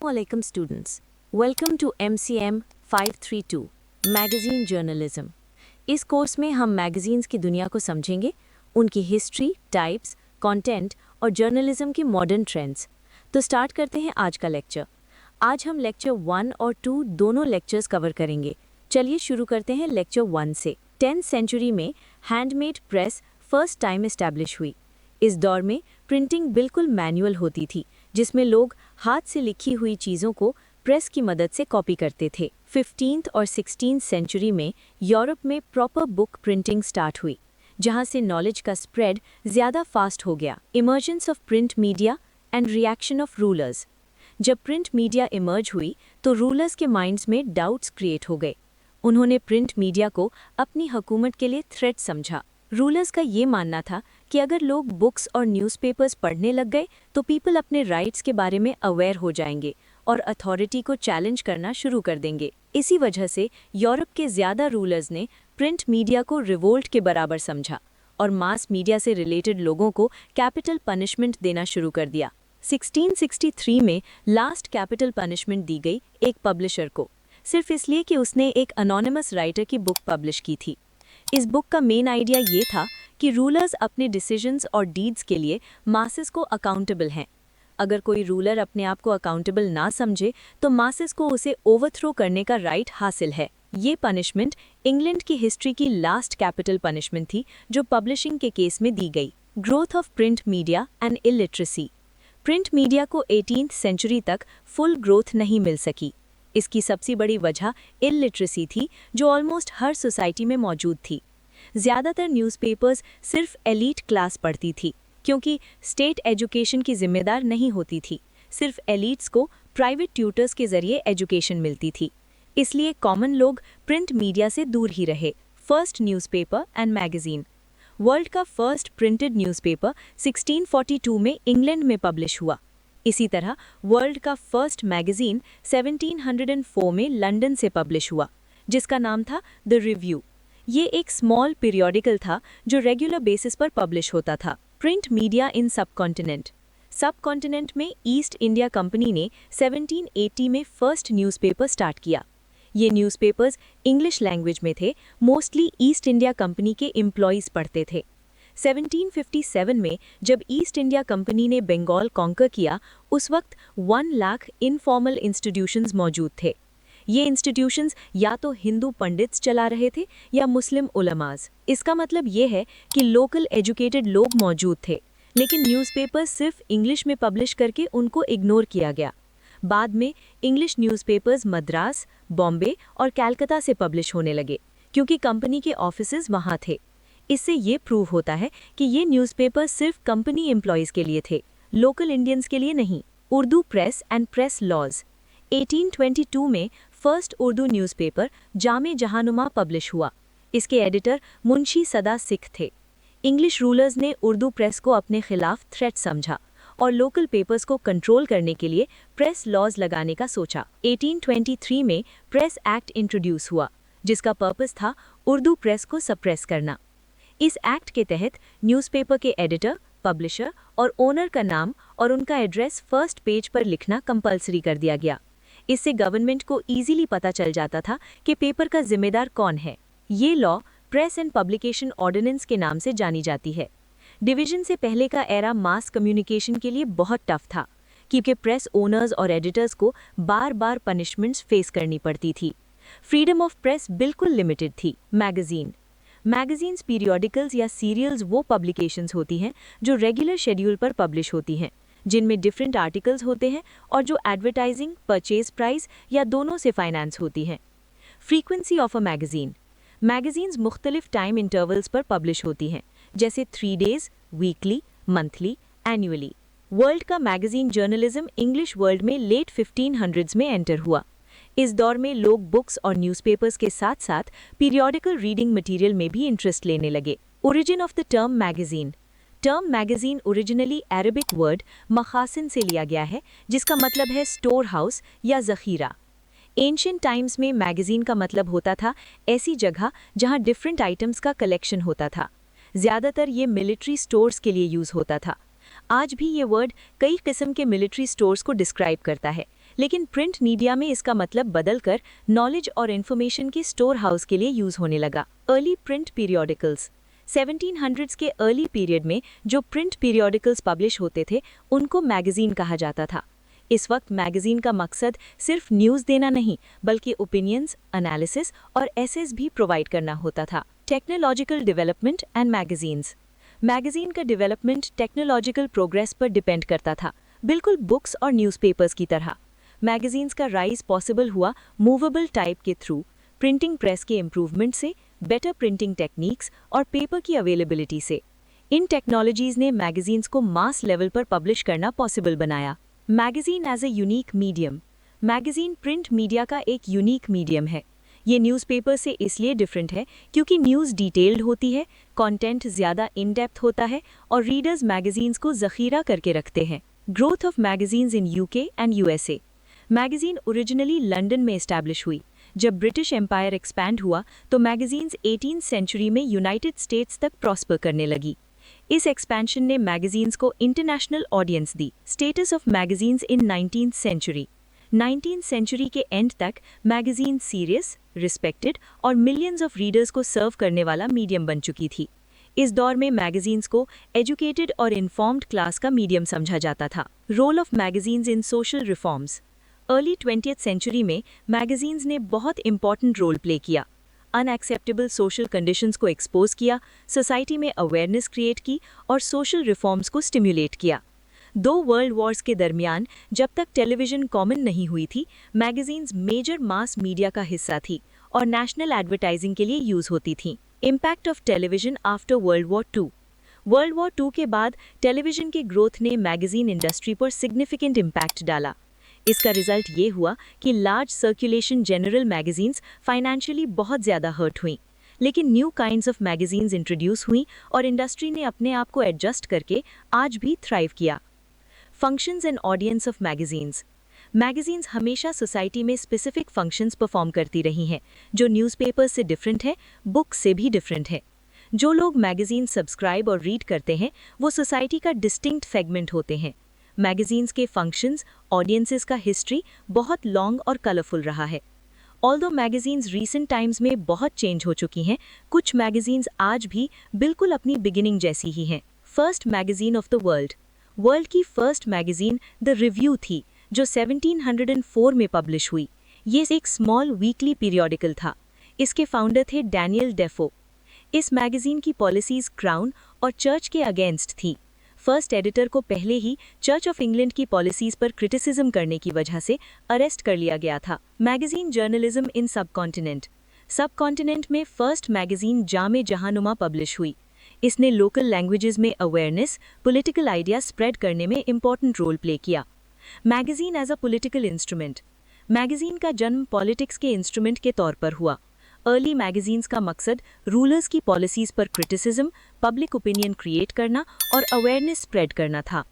Assalamualaikum students. Welcome to MCM 532 magazine journalism. इस course में हम मैगज़ीन्स की दुनिया को समझेंगे, उनकी हिस्ट्री, टाइप्स, कंटेंट और जर्नलिज्म के मॉडर्न ट्रेंड्स। तो स्टार्ट करते हैं आज का लेक्चर। आज हम लेक्चर 1 और 2 दोनों लेक्चर्स कवर करेंगे। चलिए शुरू करते हैं लेक्चर 1 से। 10th सेंचुरी में handmade press first time establish हुई। इस दौर में प्रिंटिंग बिल्कुल मैनुअल होती थी, जिसमें लोग हाथ से लिखी हुई चीज़ों को प्रेस की मदद से कॉपी करते थे। 15th और 16th सेंचुरी में यूरोप में प्रॉपर बुक प्रिंटिंग स्टार्ट हुई, जहां से नॉलेज का स्प्रेड ज़्यादा फास्ट हो गया। Emergence of print media and reaction of rulers. जब प्रिंट मीडिया इमर्ज हुई तो रूलर्स के माइंड्स में डाउट्स क्रिएट हो गए। उन्होंने प्रिंट मीडिया को अपनी हुकूमत के लिए थ्रेट समझा। रूलर्स का ये मानना था कि अगर लोग बुक्स और न्यूज़पेपर्स पढ़ने लग गए तो पीपल अपने राइट्स के बारे में अवेयर हो जाएंगे और अथॉरिटी को चैलेंज करना शुरू कर देंगे। इसी वजह से यूरोप के ज़्यादा रूलर्स ने प्रिंट मीडिया को रिवोल्ट के बराबर समझा और मास मीडिया से रिलेटेड लोगों को कैपिटल पनिशमेंट देना शुरू कर दिया। 1663 में लास्ट कैपिटल पनिशमेंट दी गई एक पब्लिशर को, सिर्फ इसलिए कि उसने एक अनोनिमस राइटर की बुक पब्लिश की थी। इस बुक का मेन आइडिया ये था कि रूलर्स अपने डिसीजंस और डीड्स के लिए मासेस को अकाउंटेबल हैं। अगर कोई रूलर अपने आप को अकाउंटेबल ना समझे तो मासेस को उसे ओवरथ्रो करने का राइट हासिल है। ये पनिशमेंट इंग्लैंड की हिस्ट्री की लास्ट कैपिटल पनिशमेंट थी जो पब्लिशिंग के केस में दी गई। Growth of print media and illiteracy. Print media को 18th सेंचुरी तक फुल ग्रोथ नहीं मिल सकी। इसकी सबसे बड़ी वजह इलिटरेसी थी, जो ऑलमोस्ट हर सोसाइटी में मौजूद थी। ज़्यादातर न्यूज़पेपर्स सिर्फ एलीट क्लास पढ़ती थी, क्योंकि स्टेट एजुकेशन की जिम्मेदार नहीं होती थी। सिर्फ एलीट्स को प्राइवेट ट्यूटर्स के जरिए एजुकेशन मिलती थी, इसलिए कॉमन लोग प्रिंट मीडिया से दूर ही रहे। First newspaper and magazine. World का फर्स्ट प्रिंटेड न्यूज़पेपर 1642 में इंग्लैंड में पब्लिश हुआ। इसी तरह वर्ल्ड का फर्स्ट मैगज़ीन 1704 में लंदन से पब्लिश हुआ, जिसका नाम था द रिव्यू। ये एक स्मॉल पीरियोडिकल था जो रेगुलर बेसिस पर पब्लिश होता था। प्रिंट मीडिया इन सबकॉन्टिनेंट। सबकॉन्टिनेंट में ईस्ट इंडिया कंपनी ने 1780 में फर्स्ट न्यूज़पेपर स्टार्ट किया। ये न्यूज़पेपर्स इंग्लिश लैंग्वेज में थे, मोस्टली ईस्ट इंडिया कंपनी के एम्प्लॉयज़ पढ़ते थे। 1757 में जब ईस्ट इंडिया कंपनी ने बंगाल कॉन्कर किया, उस वक्त 1 लाख इनफॉर्मल इंस्टीट्यूशंस मौजूद थे। ये इंस्टीट्यूशंस या तो हिंदू पंडित्स चला रहे थे या मुस्लिम उलमाज। इसका मतलब ये है कि लोकल एजुकेटेड लोग मौजूद थे, लेकिन न्यूज़पेपर्स सिर्फ इंग्लिश में पब्लिश करके उनको इग्नोर किया गया। बाद में इंग्लिश न्यूज़पेपर्स मद्रास, बॉम्बे और कलकत्ता से पब्लिश होने लगे, क्योंकि कंपनी के ऑफिसेज वहाँ थे। इससे ये प्रूव होता है कि ये न्यूज़पेपर सिर्फ कंपनी एम्प्लॉयज़ के लिए थे, लोकल इंडियंस के लिए नहीं। Urdu press and press laws. 1822 में फर्स्ट उर्दू न्यूज़पेपर जामे जहानुमा पब्लिश हुआ। इसके एडिटर मुंशी सदा सिख थे। इंग्लिश रूलर्स ने उर्दू प्रेस को अपने खिलाफ थ्रेट समझा और लोकल पेपर्स को कंट्रोल करने के लिए प्रेस लॉज लगाने का सोचा। 1823 में प्रेस एक्ट इंट्रोड्यूस हुआ, जिसका पर्पस था उर्दू प्रेस को सप्रेस करना। इस एक्ट के तहत न्यूज़पेपर के एडिटर, पब्लिशर और ओनर का नाम और उनका एड्रेस फर्स्ट पेज पर लिखना कंपलसरी कर दिया गया। इससे गवर्नमेंट को इजीली पता चल जाता था कि पेपर का जिम्मेदार कौन है। ये law press and publication ordinance के नाम से जानी जाती है। डिवीजन से पहले का एरा मास कम्युनिकेशन के लिए बहुत टफ था, क्योंकि प्रेस ओनर्स और एडिटर्स को बार बार पनिशमेंट्स फेस करनी पड़ती थी। फ्रीडम ऑफ प्रेस बिल्कुल लिमिटेड थी। मैगज़ीन। मैगज़ीन्स पीरियोडिकल्स या सीरियल्स वो पब्लिकेशंस होती हैं जो रेगुलर शेड्यूल पर पब्लिश होती हैं, जिनमें डिफरेंट आर्टिकल्स होते हैं और जो एडवर्टाइजिंग, परचेज प्राइस या दोनों से फाइनेंस होती हैं। Frequency of a magazine. Magazines मुख्तलिफ टाइम इंटरवल्स पर पब्लिश होती हैं, जैसे 3 days, weekly, monthly, annually. World का मैगज़ीन जर्नलिज्म इंग्लिश वर्ल्ड में लेट 1500s में एंटर हुआ। इस दौर में लोग बुक्स और न्यूज़पेपर्स के साथ साथ पीरियोडिकल रीडिंग मटेरियल में भी इंटरेस्ट लेने लगे। Origin of the term magazine. Term magazine originally Arabic word मखासिन से लिया गया है, जिसका मतलब है स्टोर हाउस या ज़ख़ीरा। एंशिएंट टाइम्स में मैगज़ीन का मतलब होता था ऐसी जगह जहां डिफरेंट आइटम्स का कलेक्शन होता था। ज़्यादातर ये मिलिट्री स्टोर्स के लिए यूज़ होता था। आज भी ये वर्ड कई किस्म के मिलिट्री स्टोर्स को डिस्क्राइब करता है, लेकिन प्रिंट मीडिया में इसका मतलब बदलकर नॉलेज और इन्फॉर्मेशन के स्टोर हाउस के लिए यूज होने लगा। अर्ली प्रिंट पीरियोडिकल्स 1700s के अर्ली पीरियड में जो प्रिंट पीरियोडिकल्स पब्लिश होते थे उनको मैगजीन कहा जाता था। इस वक्त मैगजीन का मकसद सिर्फ न्यूज़ देना नहीं बल्कि ओपिनियंस, एनालिसिस और एसेस भी प्रोवाइड करना होता था। Technological development and magazines. Magazine का डेवलपमेंट टेक्नोलॉजिकल प्रोग्रेस पर डिपेंड करता था, बिल्कुल बुक्स और न्यूज़पेपर्स की तरह। मैगजीन्स का राइज पॉसिबल हुआ मूवेबल टाइप के थ्रू, प्रिंटिंग प्रेस के इम्प्रूवमेंट से, बेटर प्रिंटिंग टेक्निक्स और पेपर की अवेलेबिलिटी से। इन टेक्नोलॉजीज़ ने मैगजीन्स को मास लेवल पर पब्लिश करना पॉसिबल बनाया। Magazine as a unique medium. Magazine print media का एक यूनिक मीडियम है। ये न्यूज़पेपर से इसलिए डिफरेंट है क्योंकि न्यूज़ डिटेल्ड होती है, कंटेंट ज़्यादा इन डेप्थ होता है और रीडर्स मैगजीन्स को ज़ख़ीरा करके रखते हैं। Growth of magazines in UK and USA. Magazine originally London में इस्टेब्लिश हुई। जब ब्रिटिश एम्पायर एक्सपैंड हुआ तो मैगजीन्स 18th सेंचुरी में यूनाइटेड स्टेट्स तक प्रॉस्पर करने लगी। इस एक्सपेंशन ने मैगजीन्स को इंटरनेशनल ऑडियंस दी। Status of magazines in 19th century. 19th century के एंड तक मैगजीन सीरियस, रिस्पेक्टेड और मिलियंस ऑफ रीडर्स को सर्व करने वाला मीडियम बन चुकी थी। इस दौर में मैगजीन्स को एजुकेटेड और इन्फॉर्म्ड क्लास का मीडियम समझा जाता था। Role of magazines in social reforms. Early 20th century में मैगजीन्स ने बहुत इंपॉर्टेंट रोल प्ले किया। अनएक्सेप्टेबल सोशल कंडीशंस को एक्सपोज किया, सोसाइटी में अवेयरनेस क्रिएट की और सोशल रिफॉर्म्स को स्टिम्युलेट किया। 2 वर्ल्ड वॉर्स के दरमियान जब तक टेलीविज़न कॉमन नहीं हुई थी, मैगजीन्स मेजर मास मीडिया का हिस्सा थी और नेशनल एडवर्टाइजिंग के लिए यूज़ होती थीं। Impact of television after world war 2। World war 2 के बाद टेलीविज़न के ग्रोथ ने मैगजीन इंडस्ट्री पर सिग्निफिकेंट इम्पैक्ट डाला। इसका रिजल्ट ये हुआ कि large circulation general magazines financially बहुत ज़्यादा हर्ट हुई, लेकिन new kinds of magazines introduce हुई और इंडस्ट्री ने अपने आप को एडजस्ट करके आज भी थ्राइव किया। Functions and audience of magazines. Magazines हमेशा सोसाइटी में स्पेसिफिक फंक्शंस परफॉर्म करती रही हैं, जो न्यूज़पेपर्स से डिफरेंट है, बुक से भी डिफरेंट है। जो लोग मैगजीन सब्सक्राइब और रीड करते हैं वो सोसाइटी का डिस्टिंक्ट सेगमेंट होते हैं। मैगजीन्स के फंक्शंस, ऑडियंसेस का हिस्ट्री बहुत लॉन्ग और कलरफुल रहा है। ऑल्दो मैगजीन्स रीसेंट टाइम्स में बहुत चेंज हो चुकी हैं, कुछ मैगजीन्स आज भी बिल्कुल अपनी बिगिनिंग जैसी ही हैं। First magazine of the world. World की फर्स्ट मैगजीन द रिव्यू थी, जो 1704 में पब्लिश हुई। ये एक स्मॉल वीकली पीरियोडिकल था। इसके फाउंडर थे डैनियल डेफो। इस मैगजीन की पॉलिसीज़ क्राउन और चर्च के अगेंस्ट थी। फर्स्ट एडिटर को पहले ही चर्च ऑफ इंग्लैंड की पॉलिसीज़ पर क्रिटिसिज्म करने की वजह से अरेस्ट कर लिया गया था। Magazine journalism in subcontinent. Subcontinent में first magazine Jame Jahanuma publish हुई। इसने लोकल लैंग्वेजेस में अवेयरनेस, पॉलिटिकल आइडिया स्प्रेड करने में इंपॉर्टेंट रोल प्ले किया। Magazine as a political instrument. Magazine का जन्म पॉलिटिक्स के इंस्ट्रूमेंट के तौर पर हुआ। अर्ली मैगजीन्स का मकसद रूलर्स की पॉलिसीज़ पर क्रिटिसिज्म, पब्लिक ओपिनियन क्रिएट करना और अवेयरनेस स्प्रेड करना था।